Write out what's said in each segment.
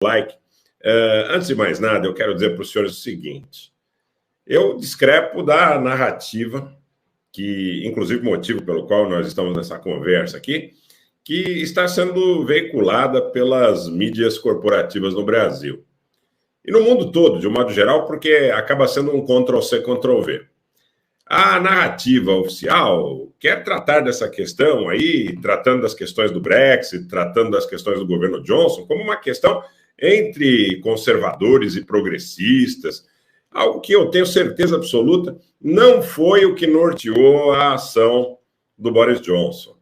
like. Antes de mais nada, eu quero dizer para os senhores o seguinte. Eu discrepo da narrativa, que, inclusive, motivo pelo qual nós estamos nessa conversa aqui, que está sendo veiculada pelas mídias corporativas no Brasil. E no mundo todo, de um modo geral, porque acaba sendo um Ctrl-C, Ctrl-V. A narrativa oficial quer tratar dessa questão aí, tratando das questões do Brexit, tratando das questões do governo Johnson, como uma questão entre conservadores e progressistas, algo que eu tenho certeza absoluta não foi o que norteou a ação do Boris Johnson.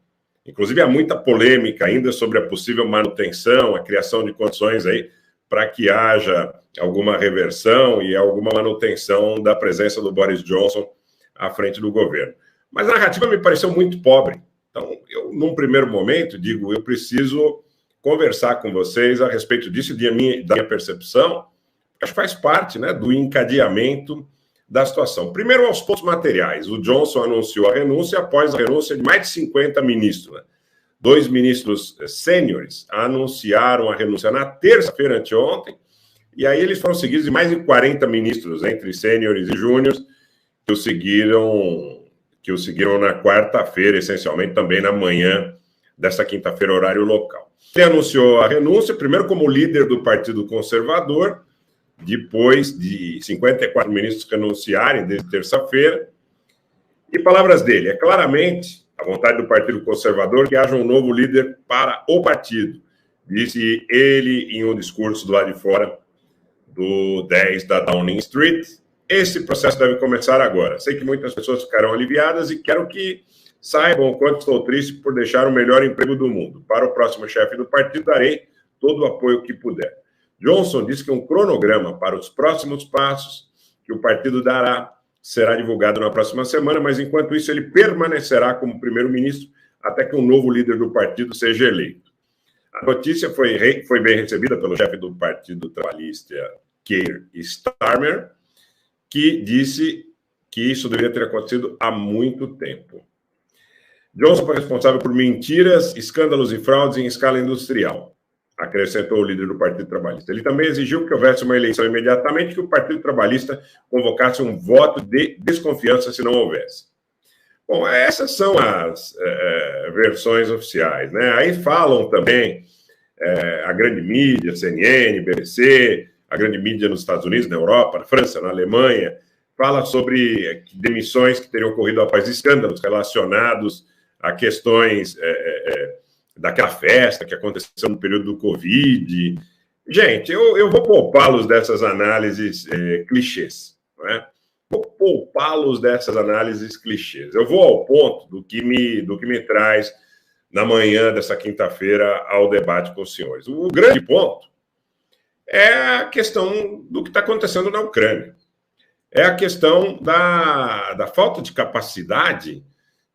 Inclusive, há muita polêmica ainda sobre a possível manutenção, a criação de condições aí para que haja alguma reversão e alguma manutenção da presença do Boris Johnson à frente do governo. Mas a narrativa me pareceu muito pobre. Então, eu, num primeiro momento, digo, eu preciso conversar com vocês a respeito disso, da minha percepção, acho que faz parte, né, do encadeamento da situação. Primeiro, aos pontos materiais. O Johnson anunciou a renúncia após a renúncia de mais de 50 ministros. Né? 2 ministros sêniores anunciaram a renúncia na terça-feira, anteontem, e aí eles foram seguidos de mais de 40 ministros, entre sêniores e júniores, que o seguiram na quarta-feira, essencialmente também na manhã dessa quinta-feira, horário local. Ele anunciou a renúncia, primeiro como líder do Partido Conservador, depois de 54 ministros que anunciarem desde terça-feira. E palavras dele, é claramente a vontade do Partido Conservador que haja um novo líder para o partido, disse ele em um discurso do lado de fora do 10 da Downing Street. Esse processo deve começar agora. Sei que muitas pessoas ficarão aliviadas e quero que saibam o quanto estou triste por deixar o melhor emprego do mundo. Para o próximo chefe do partido, darei todo o apoio que puder. Johnson disse que um cronograma para os próximos passos que o partido dará será divulgado na próxima semana, mas enquanto isso ele permanecerá como primeiro-ministro até que um novo líder do partido seja eleito. A notícia foi bem recebida pelo chefe do Partido Trabalhista, Keir Starmer, que disse que isso deveria ter acontecido há muito tempo. Johnson foi responsável por mentiras, escândalos e fraudes em escala industrial, acrescentou o líder do Partido Trabalhista. Ele também exigiu que houvesse uma eleição imediatamente, que o Partido Trabalhista convocasse um voto de desconfiança se não houvesse. Bom, essas são as versões oficiais, né? Aí falam também a grande mídia, CNN, BBC, a grande mídia nos Estados Unidos, na Europa, na França, na Alemanha, fala sobre demissões que teriam ocorrido após escândalos relacionados a questões daquela festa que aconteceu no período do Covid. Gente, eu vou poupá-los dessas análises clichês, não é? Vou poupá-los dessas análises clichês. Eu vou ao ponto do que me traz na manhã dessa quinta-feira ao debate com os senhores. O grande ponto é a questão do que está acontecendo na Ucrânia. É a questão da falta de capacidade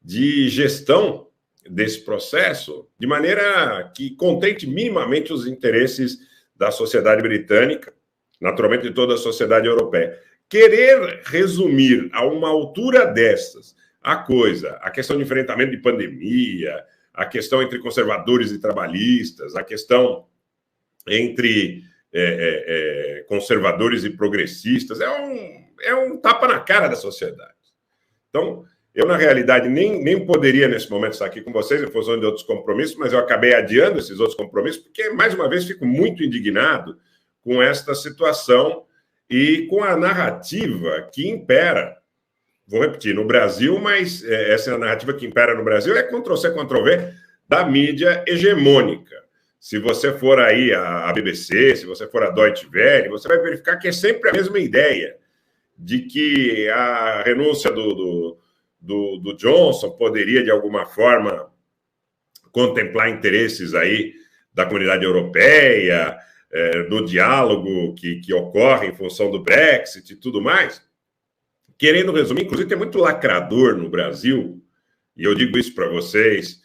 de gestão desse processo, de maneira que contente minimamente os interesses da sociedade britânica, naturalmente de toda a sociedade europeia. Querer resumir a uma altura dessas a questão de enfrentamento de pandemia, a questão entre conservadores e trabalhistas, a questão entre conservadores e progressistas, é um tapa na cara da sociedade. Então, eu, na realidade, nem poderia, nesse momento, estar aqui com vocês em função de outros compromissos, mas eu acabei adiando esses outros compromissos, porque, mais uma vez, fico muito indignado com esta situação e com a narrativa que impera. Vou repetir, no Brasil, mas essa narrativa que impera no Brasil é Ctrl-C, Ctrl-V da mídia hegemônica. Se você for aí a BBC, se você for a Deutsche Welle, você vai verificar que é sempre a mesma ideia de que a renúncia do Johnson poderia, de alguma forma, contemplar interesses aí da comunidade europeia, no diálogo que ocorre em função do Brexit e tudo mais. Querendo resumir, inclusive tem muito lacrador no Brasil, e eu digo isso para vocês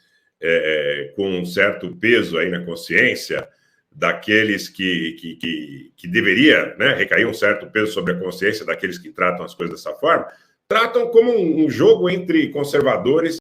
com um certo peso aí na consciência, daqueles que deveria, né, recair um certo peso sobre a consciência daqueles que tratam as coisas dessa forma, tratam como um jogo entre conservadores